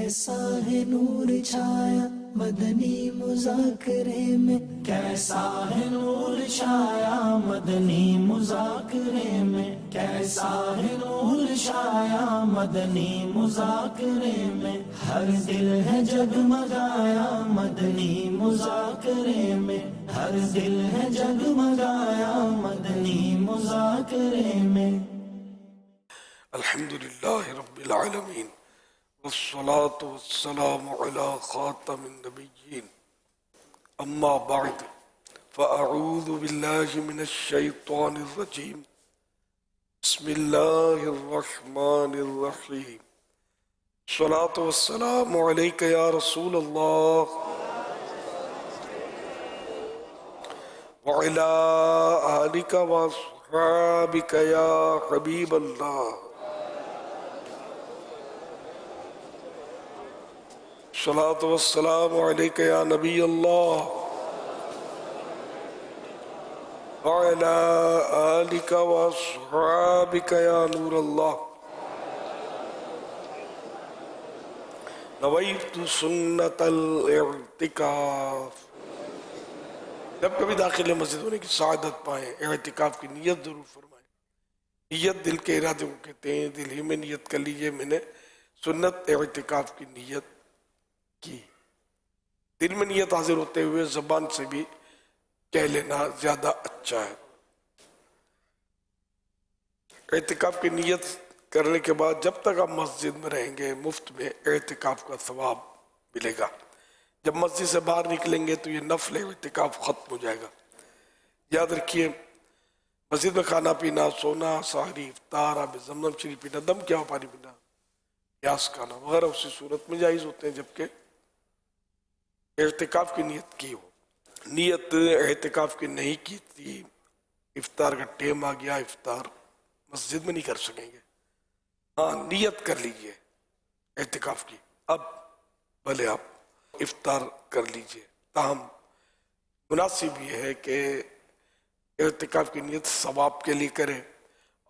کیسا ہے نور چھایا مدنی مذاکرے میں، کیسا ہے نور چھایا مدنی مذاکرے میں، کیسا ہے نور چھایا مدنی مذاکرے میں، ہر دل ہے جگمگایا مدنی مذاکرے میں، ہر دل ہے جگمگایا مدنی مذاکرے میں۔ الحمدللہ رب العالمین والصلاة والسلام علی خاتم النبیین، اما بعد فاعوذ باللہ من الشیطان الرجیم، بسم اللہ الرحمن الرحیم، الصلاة والسلام علیک یا رسول اللہ وعلی آلک واصحابک یا حبیب اللہ، الصلاة والسلام علیک یا نبی اللہ وعلی آلک واصحابک یا نور اللہ، نویت سنت الاعتکاف۔ جب کبھی داخل مسجد ہونے کی سعادت پائیں، اعتکاف کی نیت ضرور فرمائیں۔ نیت دل کے ارادے کو کہتے ہیں، دل ہی میں نیت کر لیجئے میں نے سنت اعتکاف کی نیت کی۔ دل میں نیت حاضر ہوتے ہوئے زبان سے بھی کہہ لینا زیادہ اچھا ہے۔ اعتکاف کی نیت کرنے کے بعد جب تک آپ مسجد میں رہیں گے مفت میں اعتکاف کا ثواب ملے گا۔ جب مسجد سے باہر نکلیں گے تو یہ نفل اعتکاف ختم ہو جائے گا۔ یاد رکھیے، مسجد میں کھانا پینا، سونا، سحری، افطار، آب زمزم شریف پینا، دم کیا پانی پینا، پیاس کھانا وغیرہ اسی صورت میں جائز ہوتے ہیں جبکہ اعتکاف کی نیت کی ہو۔ نیت اعتکاف کی نہیں کی تھی، افطار کا ٹائم آ گیا، افطار مسجد میں نہیں کر سکیں گے، ہاں نیت کر لیجئے اعتکاف کی، اب بھلے آپ افطار کر لیجئے۔ تاہم مناسب یہ ہے کہ اعتکاف کی نیت ثواب کے لیے کریں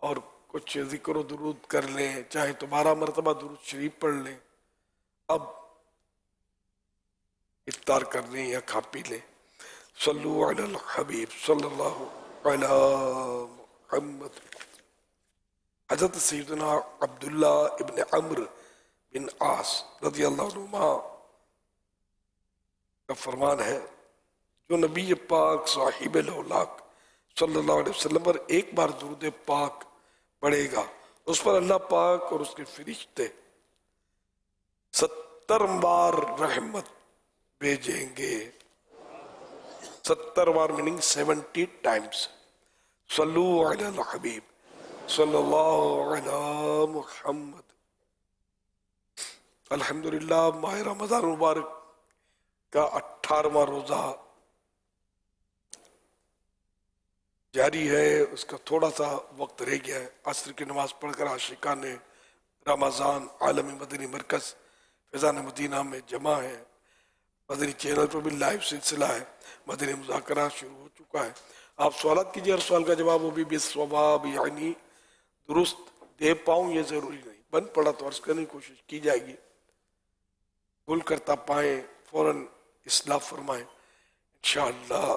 اور کچھ ذکر و درود کر لیں، چاہے تو 12 مرتبہ درود شریف پڑھ لیں، اب افطار کر لیں یا کھا پی لیں۔ صلو علی الحبیب صلی اللہ علی محمد۔ حضرت سیدنا عبداللہ ابن عمرو بن عاص رضی اللہ عنہما کا فرمان ہے، جو نبی پاک صاحب الاولاق صلی اللہ علیہ وسلم پر ایک بار درود پاک پڑھے گا، اس پر اللہ پاک اور اس کے فرشتے 70 بار رحمت بھیجیں گے۔ 70 بار میننگ 70 ٹائمز۔ صلو علی الحبیب صلی اللہ علی محمد۔ الحمدللہ ماہ رمضان مبارک کا 18واں روزہ جاری ہے، اس کا تھوڑا سا وقت رہ گیا ہے۔ عصر کی نماز پڑھ کر عاشقان رمضان عالمی مدنی مرکز فیضان مدینہ میں جمع ہے۔ مدنی چینل پر بھی لائیو سلسلہ ہے، مدنی مذاکرات شروع ہو چکا ہے۔ آپ سوالات کیجئے، ہر سوال کا جواب وہ بھی بالصواب، یعنی درست دے پاؤں یہ ضروری نہیں، بند پڑا تو عرض کرنے کی کوشش کی جائے گی، بھول کرتا پائیں فوراً اصلاح فرمائیں، انشاءاللہ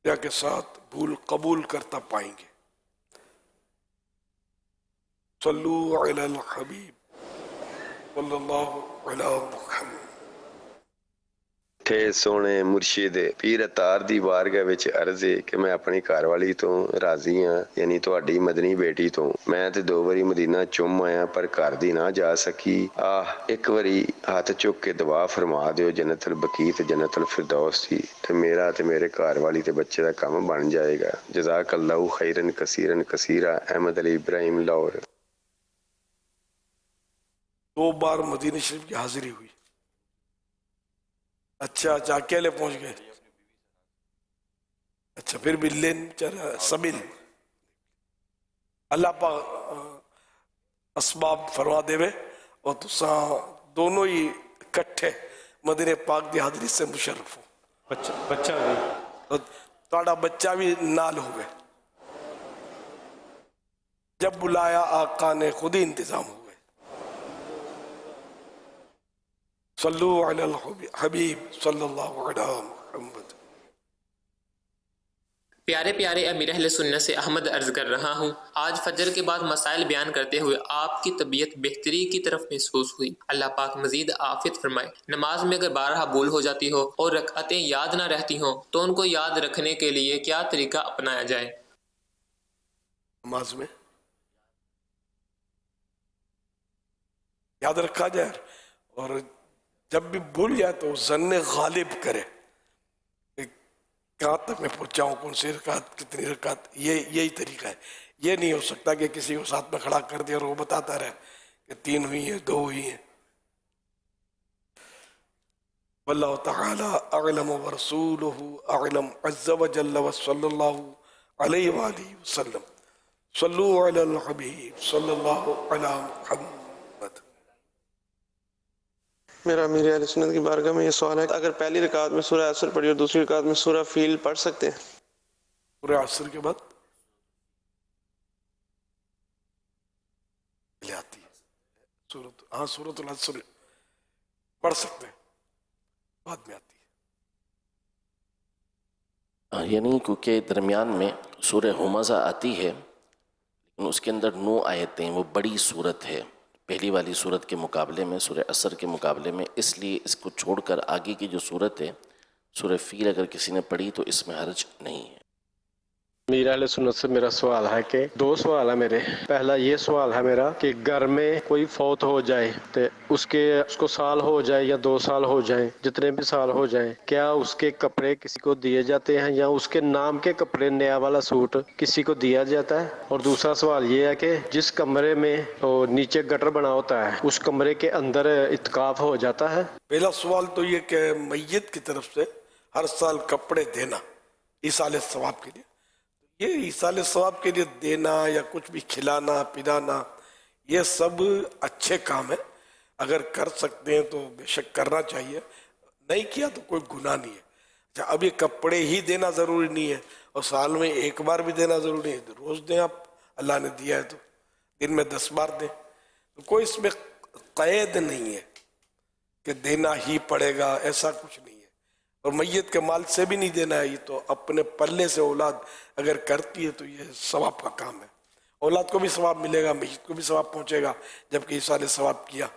دعا کے ساتھ بھول قبول کرتا پائیں گے۔ صلو علی الحبیب صلی اللہ علی محمد۔ ٹھے سونے مرشد پیر اتار دی بارگاہ وچ عرض ہے کہ میں اپنی گھر والی تو راضی ہاں، یعنی تہاڈی مدنی بیٹی تو میں تے 2 واری مدینہ چم آیا پر گھر دی نہ جا سکی۔ ایک واری ہاتھ چک کے دعا فرما دیو جنت البقیع تے جنت الفردوس دی، تے میرا تے میرے گھر والی تے بچے دا کام بن جائے گا۔ جزاک اللہ خیرن کثیرن کثیرا۔ احمد علی ابراہیم لاہور۔ 2 بار مدینہ شریف کی حاضری ہوئی۔ اچھا اکیلے پہنچ گئے، اچھا پھر بھی لین سبیل اللہ پاک اسباب فرما دے وے اور تساں دونوں ہی کٹھے مدینہ پاک دی حاضری سے مشرف ہو، بچہ بھی تھوڑا بچہ بھی نال ہوئے۔ جب بلایا آقا نے خود ہی انتظام ہوئے۔ صلو علی الحبیب صلی اللہ علیہ محمد۔ پیارے پیارے امیر اہل سنت سے احمد عرض کر رہا ہوں، آج فجر کے بعد مسائل بیان کرتے ہوئے آپ کی طبیعت بہتری کی طرف محسوس ہوئی۔ اللہ پاک مزید عافیت فرمائے۔ نماز میں اگر بارہا بھول ہو جاتی ہو اور رکعتیں یاد نہ رہتی ہوں تو ان کو یاد رکھنے کے لیے کیا طریقہ اپنایا جائے؟ نماز میں یاد رکھا جائے، اور جب بھی بھول جائے تو ظن غالب کرے کہ کہاں تک میں پہنچا ہوں، کون سی رکعت، کتنی رکعت، یہی طریقہ ہے۔ یہ نہیں ہو سکتا کہ کسی کو ساتھ میں کھڑا کر دیا اور وہ بتاتا رہے کہ 3 ہوئی ہیں، 2 ہوئی ہیں۔ واللہ تعالی اعلم ورسولہ اعلم عز وجل وصلی اللہ علیہ وآلہ وسلم۔ صلو علی الحبیب صلی اللہ علی محمد۔ میرا امیر اہل سنت کی بارگاہ میں یہ سوال ہے، اگر پہلی رکعت میں سورہ عصر پڑھی اور دوسری رکعت میں سورہ فیل پڑھ سکتے ہیں؟ سورہ عصر کے بعد لے آتی ہے سورۃ العصر پڑھ سکتے ہیں، بعد میں آتی ہے۔ یعنی کیونکہ درمیان میں سورہ ہمزہ آتی ہے لیکن اس کے اندر 9 آیتیں، وہ بڑی صورت ہے پہلی والی صورت کے مقابلے میں، سورہ عصر کے مقابلے میں، اس لیے اس کو چھوڑ کر آگے کی جو صورت ہے سورہ فیل اگر کسی نے پڑھی تو اس میں حرج نہیں ہے۔ امیر اہل سنت سے میرا سوال ہے کہ 2 سوال ہے میرے۔ پہلا یہ سوال ہے میرا کہ گھر میں کوئی فوت ہو جائے تو اس کو سال ہو جائے یا 2 سال ہو جائیں، جتنے بھی سال ہو جائیں، کیا اس کے کپڑے کسی کو دیے جاتے ہیں یا اس کے نام کے کپڑے، نیا والا سوٹ کسی کو دیا جاتا ہے؟ اور دوسرا سوال یہ ہے کہ جس کمرے میں نیچے گٹر بنا ہوتا ہے اس کمرے کے اندر اعتکاف ہو جاتا ہے؟ پہلا سوال تو یہ کہ میت کی طرف سے ہر سال کپڑے دینا ایصال ثواب کے لیے، یہ ایصال ثواب کے لیے دینا یا کچھ بھی کھلانا پلانا یہ سب اچھے کام ہے، اگر کر سکتے ہیں تو بے شک کرنا چاہیے، نہیں کیا تو کوئی گناہ نہیں ہے۔ اچھا، اب یہ کپڑے ہی دینا ضروری نہیں ہے اور سال میں 1 بار بھی دینا ضروری ہے، روز دیں، آپ اللہ نے دیا ہے تو دن میں 10 بار دیں، تو کوئی اس میں قید نہیں ہے کہ دینا ہی پڑے گا، ایسا کچھ نہیں ہے۔ اور میت کے مال سے بھی نہیں دینا ہے، یہ تو اپنے پلے سے اولاد اگر کرتی ہے تو یہ ثواب کا کام ہے، اولاد کو بھی ثواب ملے گا، میت کو بھی ثواب پہنچے گا جبکہ ایصال ثواب کیا۔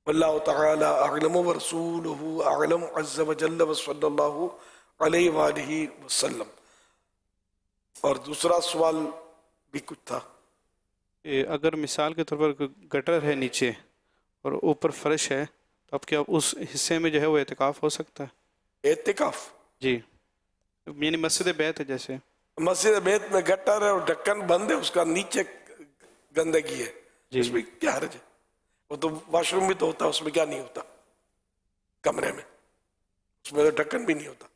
واللہ تعالی اعلم ورسولہ اعلم عز وجل وصلی اللہ علیہ وآلہ وسلم۔ اور دوسرا سوال بھی کچھ تھا، اگر مثال کے طور پر گٹر ہے نیچے اور اوپر فرش ہے تو اب کیا اس حصے میں جو ہے وہ اعتکاف ہو سکتا ہے؟ اعتکاف؟ جی، یعنی مسجد بیت ہے، جیسے مسجد بیت میں گٹر ہے اور ڈھکن بند ہے، اس کا نیچے گندگی ہے، اس میں کیا حرج ہے؟ وہ تو واش روم بھی تو ہوتا ہے، اس میں کیا نہیں ہوتا؟ کمرے میں اس میں تو ڈھکن بھی نہیں ہوتا۔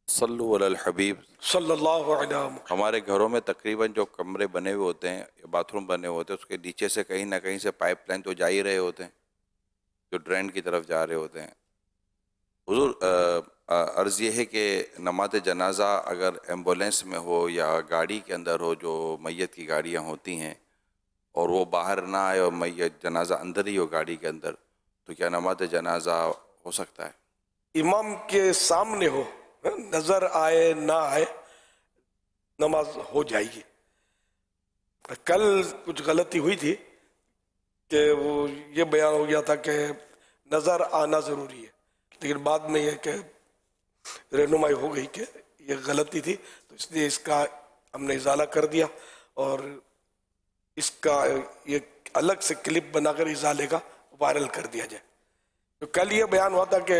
صلو علی الحبیب صلی اللہ علیہ وسلم۔ ہمارے گھروں میں تقریباً جو کمرے بنے ہوئے ہوتے ہیں، باتھ روم بنے ہوتے ہیں، اس کے نیچے سے کہیں نہ کہیں سے پائپ لائن تو جا ہی رہے ہوتے ہیں جو ڈرین کی طرف جا رہے ہوتے ہیں۔ حضور عرض یہ ہے کہ نماز جنازہ اگر ایمبولینس میں ہو یا گاڑی کے اندر ہو، جو میت کی گاڑیاں ہوتی ہیں، اور وہ باہر نہ آئے اور میت جنازہ اندر ہی ہو گاڑی کے اندر، تو کیا نماز جنازہ ہو سکتا ہے؟ امام کے سامنے ہو، نظر آئے نہ آئے، نماز ہو جائے گی۔ کل کچھ غلطی ہوئی تھی کہ وہ یہ بیان ہو گیا تھا کہ نظر آنا ضروری ہے، لیکن بعد میں یہ کہ رہنمائی ہو گئی کہ یہ غلطی تھی، تو اس لیے اس کا ہم نے ازالہ کر دیا اور اس کا یہ الگ سے کلپ بنا کر ازالے کا وائرل کر دیا جائے۔ تو کل یہ بیان ہوا تھا کہ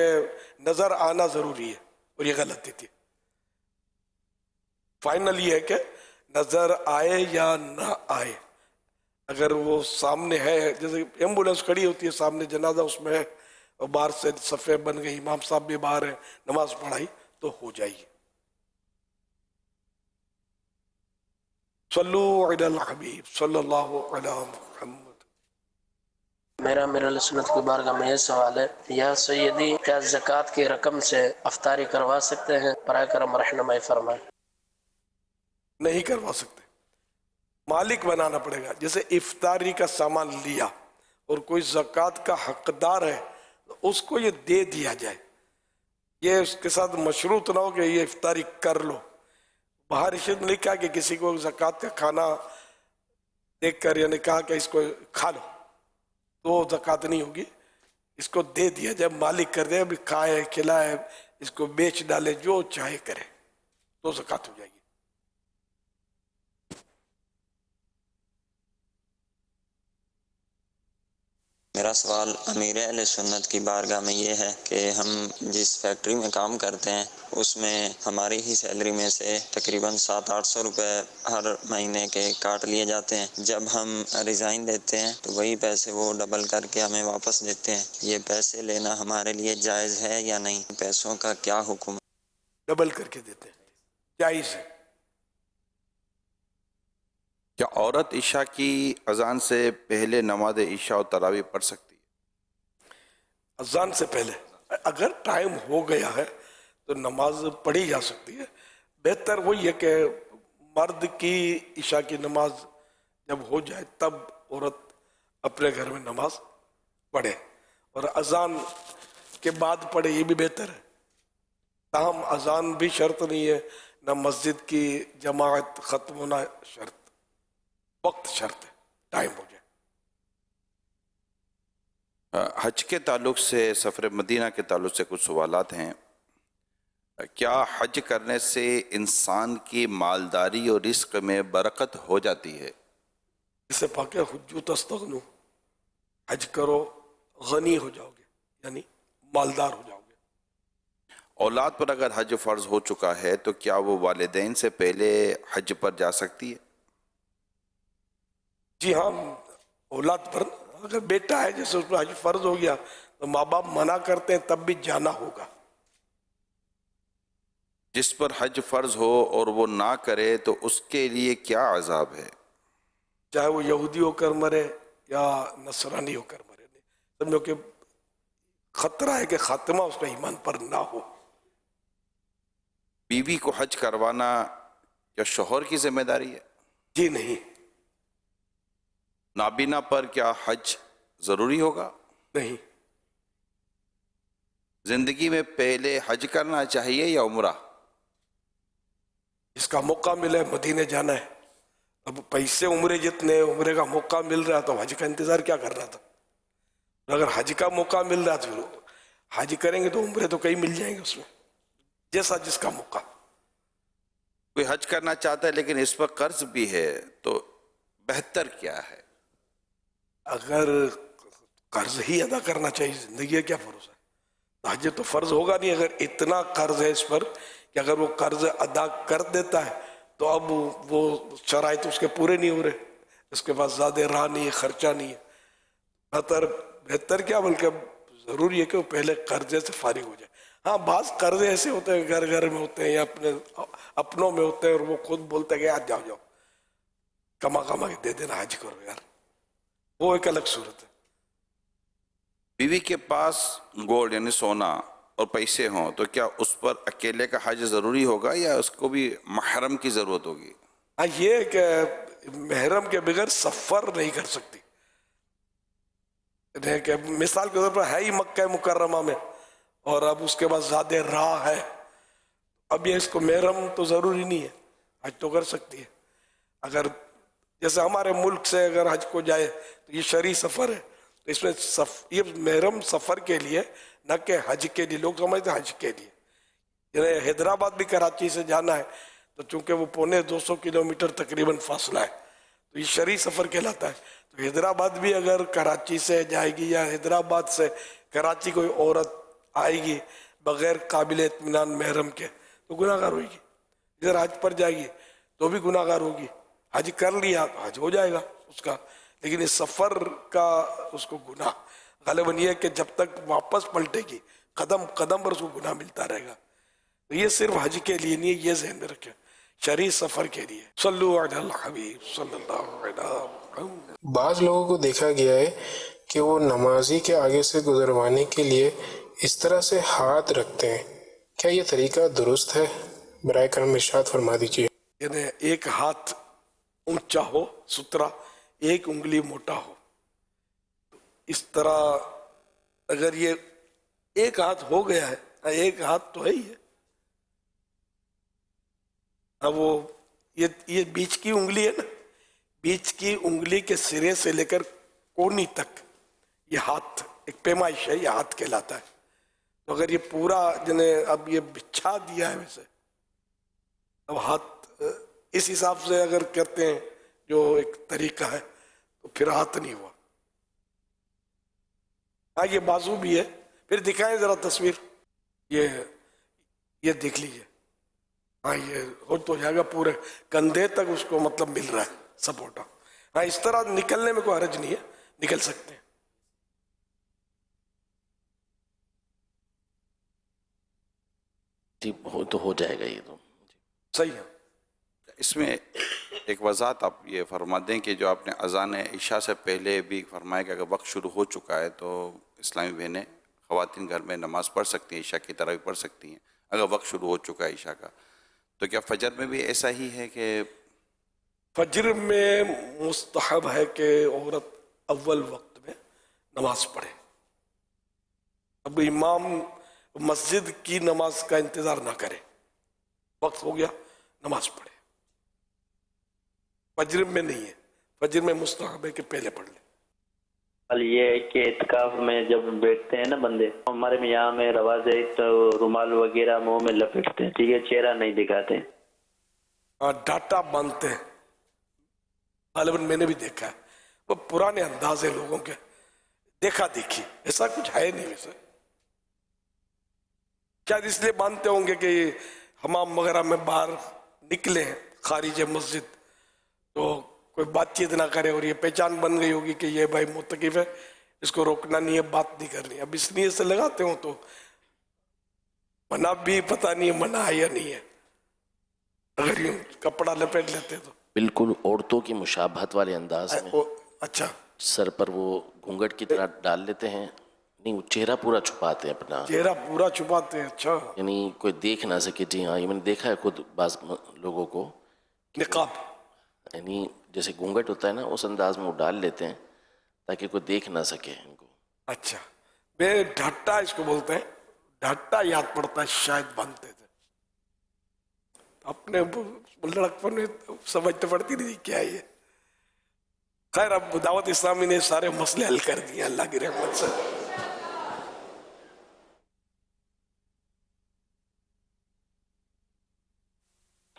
نظر آنا ضروری ہے اور یہ غلطی تھی۔ فائنل یہ ہے کہ نظر آئے یا نہ آئے، اگر وہ سامنے ہے، جیسے ایمبولینس کھڑی ہوتی ہے سامنے، جنازہ اس میں ہے اور باہر سے صفیں بن گئی، امام صاحب بھی باہر ہیں، نماز پڑھائی تو ہو جائے گی۔ صلو علی الحبیب صلی اللہ علی محمد۔ میرا امیر سنت کی بارگاہ میں یہ سوال ہے، یا سیدی کیا زکوٰۃ کی رقم سے افطاری کروا سکتے ہیں؟ براہ کرم رہنمائی فرمائیں۔ نہیں کروا سکتے، مالک بنانا پڑے گا۔ جیسے افطاری کا سامان لیا اور کوئی زکوٰۃ کا حقدار ہے تو اس کو یہ دے دیا جائے، یہ اس کے ساتھ مشروط نہ ہو کہ یہ افطاری کر لو. باہر شریعت نے لکھا کہ کسی کو زکوٰۃ کا کھانا دیکھ کر یعنی کہا کہ اس کو کھا لو تو زکوٰۃ نہیں ہوگی، اس کو دے دیا جائے، مالک کر دے، ابھی کھائے کھلائے، اس کو بیچ ڈالے، جو چاہے کرے تو زکوٰۃ ہو جائے گی. میرا سوال امیر اہل سنت کی بارگاہ میں یہ ہے کہ ہم جس فیکٹری میں کام کرتے ہیں اس میں ہماری ہی سیلری میں سے تقریباً 700-800 روپے ہر مہینے کے کاٹ لیے جاتے ہیں. جب ہم ریزائن دیتے ہیں تو وہی پیسے وہ ڈبل کر کے ہمیں واپس دیتے ہیں. یہ پیسے لینا ہمارے لیے جائز ہے یا نہیں؟ پیسوں کا کیا حکم ہے؟ ڈبل کر کے دیتے ہیں، جائز ہے. کیا عورت عشاء کی اذان سے پہلے نماز عشاء و تراویح پڑھ سکتی ہے؟ اذان سے پہلے اگر ٹائم ہو گیا ہے تو نماز پڑھی جا سکتی ہے. بہتر وہی ہے کہ مرد کی عشاء کی نماز جب ہو جائے تب عورت اپنے گھر میں نماز پڑھے اور اذان کے بعد پڑھے، یہ بھی بہتر ہے. تاہم اذان بھی شرط نہیں ہے، نہ مسجد کی جماعت ختم ہونا شرط، وقت شرط ہے، ٹائم ہو جائے. حج کے تعلق سے، سفر مدینہ کے تعلق سے کچھ سوالات ہیں. کیا حج کرنے سے انسان کی مالداری اور رزق میں برکت ہو جاتی ہے؟ اس سے پاکے حجو تستغنو، حج کرو غنی ہو جاؤ گے، یعنی مالدار ہو جاؤ گے. اولاد پر اگر حج فرض ہو چکا ہے تو کیا وہ والدین سے پہلے حج پر جا سکتی ہے؟ جی ہاں، اولاد پر اگر بیٹا ہے جیسے اس پر حج فرض ہو گیا تو ماں باپ منع کرتے ہیں تب بھی جانا ہوگا. جس پر حج فرض ہو اور وہ نہ کرے تو اس کے لیے کیا عذاب ہے؟ چاہے وہ یہودی ہو کر مرے یا نصرانی ہو کر مرے، سمجھو کہ خطرہ ہے کہ خاتمہ اس کا ایمان پر نہ ہو. بیوی کو حج کروانا کیا شوہر کی ذمہ داری ہے؟ جی نہیں. نابینا پر کیا حج ضروری ہوگا؟ نہیں. زندگی میں پہلے حج کرنا چاہیے یا عمرہ؟ اس کا موقع ملے مدینے جانا ہے. اب پیسے عمرے جتنے، عمرے کا موقع مل رہا تو حج کا انتظار کیا کرنا تھا؟ اگر حج کا موقع مل رہا تو حج کریں گے تو عمرے تو کئی مل جائیں گے، اس میں جیسا جس کا موقع. کوئی حج کرنا چاہتا ہے لیکن اس پر قرض بھی ہے تو بہتر کیا ہے؟ اگر قرض ہی ادا کرنا چاہیے، زندگی ہے کیا بھروسہ ہے؟ حج تو فرض ہوگا نہیں اگر اتنا قرض ہے اس پر کہ اگر وہ قرض ادا کر دیتا ہے تو اب وہ شرائط اس کے پورے نہیں ہو رہے، اس کے پاس زیادہ راہ نہیں ہے، خرچہ نہیں ہے. بہتر کیا بلکہ ضروری ہے کہ وہ پہلے قرضے سے فارغ ہو جائے. ہاں بعض قرضے ایسے ہوتے ہیں گھر گھر میں ہوتے ہیں یا اپنوں میں ہوتے ہیں اور وہ خود بولتے ہیں کہ یار جاؤ کما کے دے دینا، حج کرو یار، وہ ایک الگ صورت ہے. بیوی کے پاس گولڈ یعنی سونا اور پیسے ہوں تو کیا اس پر اکیلے کا حج ضروری ہوگا یا اس کو بھی محرم کی ضرورت ہوگی؟ ہاں یہ کہ محرم کے بغیر سفر نہیں کر سکتی. کہ مثال کے طور پر ہے ہی مکہ مکرمہ میں اور اب اس کے بعد زیادہ راہ ہے، اب یہ اس کو محرم تو ضروری نہیں ہے، حج تو کر سکتی ہے. اگر جیسے ہمارے ملک سے اگر حج کو جائے تو یہ شرعی سفر ہے تو اس میں یہ محرم سفر کے لیے نہ کہ حج کے لیے. لوگ سمجھتے ہیں حج کے لیے، یعنی حیدرآباد بھی کراچی سے جانا ہے تو چونکہ وہ 250 کلومیٹر تقریباً فاصلہ ہے تو یہ شرعی سفر کہلاتا ہے. تو حیدرآباد بھی اگر کراچی سے جائے گی یا حیدرآباد سے کراچی کوئی عورت آئے گی بغیر قابل اطمینان محرم کے تو گناہ گار ہوئے گی. اگر حج پر جائے گی تو بھی گناہ گار ہوگی. حج کر لیا تو حج ہو جائے گا اس کا، لیکن اس سفر کا اس کو گناہ غالباً یہ ہے کہ جب تک واپس پلٹے گی قدم قدم پر اس کو گناہ ملتا رہے گا. تو یہ صرف حج کے لیے نہیں ہے، یہ ذہن میں رکھیں، شرعی سفر کے لیے. صلو علی الحبیب صلی اللہ علیہ وسلم. بعض لوگوں کو دیکھا گیا ہے کہ وہ نمازی کے آگے سے گزروانے کے لیے اس طرح سے ہاتھ رکھتے ہیں، کیا یہ طریقہ درست ہے؟ برائے کرم ارشاد فرما دیجیے. یعنی ایک ہاتھ اونچا ہو سترا، ایک انگلی موٹا ہو، اس طرح اگر یہ ایک ہاتھ ہو گیا ہے، ایک ہاتھ تو ہے ہی ہے، اب وہ یہ بیچ کی انگلی ہے نا، بیچ کی انگلی کے سرے سے لے کر کونی تک یہ ہاتھ ایک پیمائش ہے، یہ ہاتھ کہلاتا ہے. تو اگر یہ پورا اب یہ بچھا دیا ہے ویسے، اب ہاتھ اس حساب سے اگر کرتے ہیں جو ایک طریقہ ہے تو پھر ہاتھ نہیں ہوا. ہاں یہ بازو بھی ہے، پھر دکھائیں ذرا تصویر، یہ دیکھ لیجیے. ہاں یہ ہو تو جائے گا، پورے کندھے تک اس کو مطلب مل رہا ہے سپورٹا. ہاں اس طرح نکلنے میں کوئی حرج نہیں ہے، نکل سکتے ہیں. جی تو ہو جائے گا یہ تو صحیح ہے. اس میں ایک وضاحت آپ یہ فرما دیں کہ جو آپ نے اذان عشاء سے پہلے بھی فرمایا کہ اگر وقت شروع ہو چکا ہے تو اسلامی بہنیں خواتین گھر میں نماز پڑھ سکتی ہیں، عشاء کی تراویح پڑھ سکتی ہیں اگر وقت شروع ہو چکا ہے عشاء کا. تو کیا فجر میں بھی ایسا ہی ہے کہ فجر میں مستحب ہے کہ عورت اول وقت میں نماز پڑھے. اب امام مسجد کی نماز کا انتظار نہ کرے، وقت ہو گیا نماز پڑھے. فجر میں نہیں ہے، فجر میں مستحب ہے کہ پہلے پڑھ لے. یہ ہے کہ اعتکاف میں جب بیٹھتے ہیں نا بندے، ہمارے میں یہاں میں رواج ہے تو رومال وغیرہ منہ میں لپیٹتے ہیں، ٹھیک ہے، چہرہ نہیں دکھاتے. ہاں ڈاٹا باندھتے ہیں، غالباً میں نے بھی دیکھا ہے. وہ پرانے انداز ہیں لوگوں کے، دیکھا دیکھی، ایسا کچھ ہے نہیں. ویسے شاید اس لیے باندھتے ہوں گے کہ حمام وغیرہ میں باہر نکلے ہیں خارج مسجد تو کوئی بات چیت نہ کرے، اور یہ پہچان بن گئی ہوگی کہ یہ بھائی معتکف ہے، اس کو روکنا نہیں ہے، بات نہیں کرنی. اب اس لیے سے لگاتے ہوں تو منع بھی پتہ نہیں ہے منع ہے یا نہیں ہے. اگر یوں کپڑا لپیٹ لیتے تو بالکل عورتوں کی مشابہت والے انداز میں اچھا سر پر وہ گھونگھٹ کی طرح ڈال لیتے ہیں. نہیں، وہ چہرہ پورا چھپاتے ہیں اپنا، چہرہ پورا چھپاتے ہیں. اچھا، یعنی کوئی دیکھ نہ سکے. جی ہاں، یہ میں نے دیکھا ہے خود بعض لوگوں کو، نقاب یعنی جیسے گھونگھٹ ہوتا ہے نا اس انداز میں وہ ڈال لیتے ہیں تاکہ کوئی دیکھ نہ سکے ان کو. اچھا، بے ڈھٹا اس کو بولتے ہیں. ڈھٹا یاد پڑتا ہے شاید باندھتے تھے اپنے لڑکپن میں، سمجھتے پڑتی نہیں کیا یہ. خیر اب دعوت اسلامی نے سارے مسئلے حل کر دیے اللہ کی رحمت سے.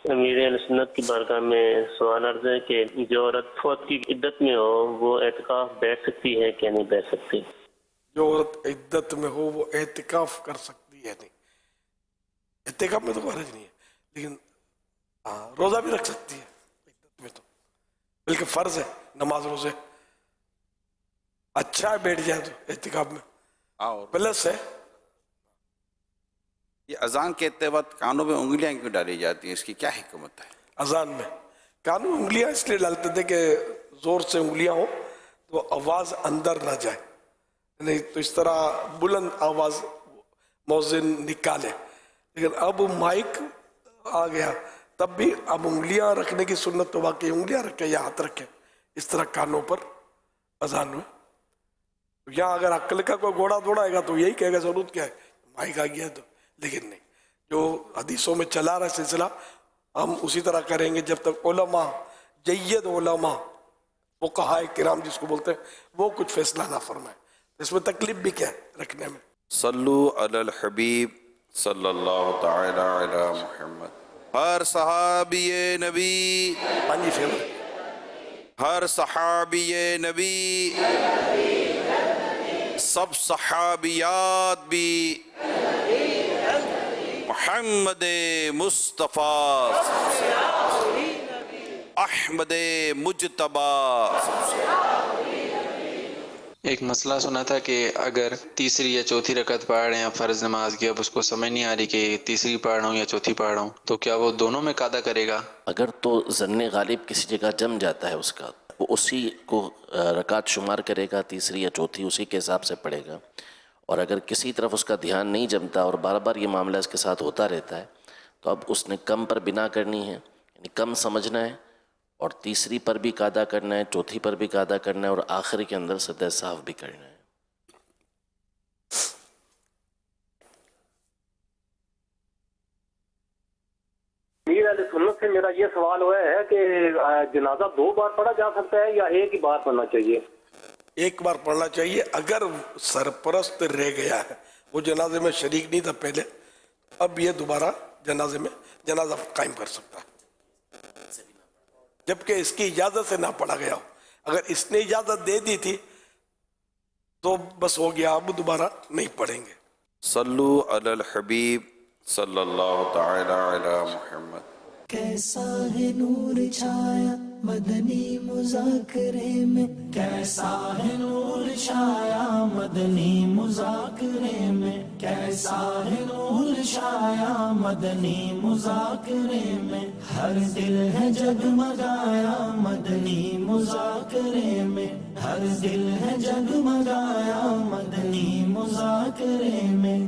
امیر اہل سنت کی بارگاہ میں سوال عرض ہے کہ جو عورت فوت کی عدت میں ہو وہ اعتکاف بیٹھ سکتی ہے کہ نہیں بیٹھ سکتی؟ جو عورت عدت میں ہو وہ اعتکاف کر سکتی ہے نہیں. اعتکاف میں تو حرج نہیں ہے، لیکن روزہ بھی رکھ سکتی ہے عدت میں، تو بلکہ فرض ہے نماز روزے. اچھا ہے بیٹھ جائے تو اعتکاف میں پلس ہے. یہ اذان کہتے وقت کانوں میں انگلیاں کیوں ڈالی جاتی ہیں، اس کی کیا حکمت ہے؟ اذان میں کانوں انگلیاں اس لیے ڈالتے تھے کہ زور سے انگلیاں ہوں تو آواز اندر نہ جائے، نہیں تو اس طرح بلند آواز مؤذن نکالے. لیکن اب مائک آ گیا تب بھی اب انگلیاں رکھنے کی سنت تو واقعی انگلیاں رکھے یا ہاتھ رکھے اس طرح کانوں پر اذان میں. یہاں اگر عقل کا کوئی گھوڑا دوڑائے گا تو یہی کہے گا ضرورت کیا ہے، مائک آ گیا ہے تو. لیکن نہیں، جو حدیثوں میں چلا رہا سلسلہ ہم اسی طرح کریں گے جب تک علماء، جید علماء، فقہاء کرام جس کو بولتے ہیں، وہ کچھ فیصلہ نہ فرمائے. اس میں تکلیف بھی کیا ہے رکھنے میں. صلو علی الحبیب صلی اللہ تعالی علی محمد. ہر صحابی نبی، ہر صحابی نبی، سب صحابیات بھی محمد مصطفیٰ احمد مجتبی. ایک مسئلہ سنا تھا کہ اگر تیسری یا چوتھی رکعت پڑھ رہے ہیں فرض نماز کی، اب اس کو سمجھ نہیں آ رہی کہ تیسری پڑھ رہا ہوں یا چوتھی پڑھ رہا ہوں، تو کیا وہ دونوں میں قاعدہ کرے گا؟ اگر تو ظن غالب کسی جگہ جم جاتا ہے اس کا، وہ اسی کو رکعت شمار کرے گا، تیسری یا چوتھی اسی کے حساب سے پڑھے گا. اور اگر کسی طرف اس کا دھیان نہیں جمتا اور بار بار یہ معاملہ اس کے ساتھ ہوتا رہتا ہے تو اب اس نے کم پر بنا کرنی ہے، یعنی کم سمجھنا ہے، اور تیسری پر بھی قاعدہ کرنا ہے، چوتھی پر بھی قاعدہ کرنا ہے، اور آخری کے اندر سدہ صاف بھی کرنا ہے. کا یہ سوال ہوا ہے کہ جنازہ 2 بار پڑھا جا سکتا ہے یا ایک ہی بار پڑھنا چاہیے؟ ایک بار پڑھنا چاہیے. اگر سرپرست رہ گیا ہے، وہ جنازے میں شریک نہیں تھا پہلے، اب یہ دوبارہ جنازے میں جنازہ قائم کر سکتا ہے، جبکہ اس کی اجازت سے نہ پڑھا گیا ہو. اگر اس نے اجازت دے دی تھی تو بس ہو گیا، اب دوبارہ نہیں پڑھیں گے. صلو علی الحبیب صلی اللہ تعالی علی محمد. کیسا ہے نور چھایا مدنی مذاکرے میں، کیسا ہے نور چھایا مدنی مذاکرے میں، کیسا ہے نور چھایا مدنی مذاکرے میں، ہر دل ہے جگمگایا مدنی مذاکرے میں، ہر دل ہے جگمگایا مدنی مذاکرے میں.